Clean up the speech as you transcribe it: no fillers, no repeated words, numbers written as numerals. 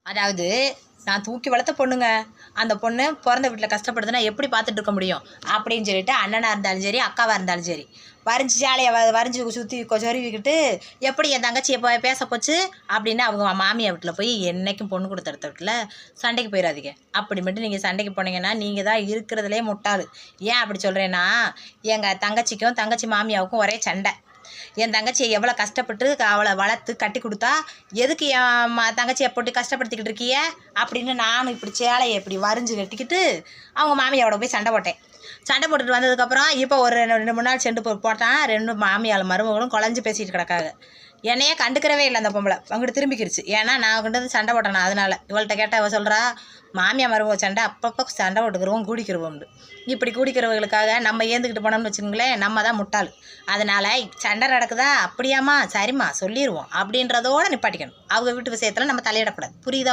அதாவது நான் தூக்கி வளர்த்த பொண்ணுங்க. அந்த பொண்ணு பொறந்த வீட்ல கஷ்டப்படுதுன்னா எப்படி பார்த்துட்டு இருக்க முடியும்? அப்படின்னு சொல்லிட்டு அண்ணனா இருந்தாலும் சரி, அக்காவா இருந்தாலும் சரி, வரிஞ்சு சேலைய வரிஞ்சு சுத்தி சொருவிக்கிட்டு, "எப்படி என் தங்கச்சி எப்ப பேச போச்சு?" அப்படின்னு அவங்க மாமியார் வீட்ல போய் என்னைக்கும் பொண்ணு குடுத்த வீட்ல சண்டைக்கு போயிறாதீங்க. அப்படி மட்டும் நீங்க சண்டைக்கு போனீங்கன்னா, நீங்க தான் இருக்கிறதுலயே முட்டாளு. ஏன் அப்படி சொல்றேன்னா, எங்க தங்கச்சிக்கும், தங்கச்சி மாமியாவுக்கும் ஒரே சண்டை. என் தங்கச்சியை எவ்வளோ கஷ்டப்பட்டு அவளை வளர்த்து கட்டி கொடுத்தா, எதுக்கு என் தங்கச்சியை போட்டு கஷ்டப்படுத்திக்கிட்டு இருக்கிய அப்படின்னு நானும் இப்படி சேலையை இப்படி வரிஞ்சு கட்டிக்கிட்டு அவங்க மாமியாவோட போய் சண்டை போட்டேன். சண்டை போட்டுட்டு வந்ததுக்கப்புறம் இப்போ ஒரு 2 3 நாள் சென்று போட்டான். 2 மாமியார் மருமகளும் குழஞ்சி பேசிகிட்டு கிடக்காங்க. என்னையே கண்டுக்கிறவே இல்லை அந்த பொம்பளை. அங்கிட்டு திரும்பிக்கிருச்சு. ஏன்னா நான் கொண்டு வந்து சண்டை போட்டேன். அதனால் இவள்கிட்ட கேட்டால் இவள் சொல்கிறா, மாமியார் மருமக சண்டை அப்பப்போ சண்டை போட்டுக்கிறோம் கூடிக்கிறோம்னு. இப்படி கூடிக்கிறவங்களுக்காக நம்ம ஏந்துக்கிட்டு போனோம்னு வச்சுக்கோங்களேன், நம்ம தான் முட்டாள். அதனால் சண்டை நடக்குதா, அப்படியாம்மா சரிம்மா சொல்லிடுவோம் அப்படின்றதோடு நிப்பாட்டிக்கணும். அவங்க வீட்டு விஷயத்தில் நம்ம தலையிடக்கூடாது. புரியுதா?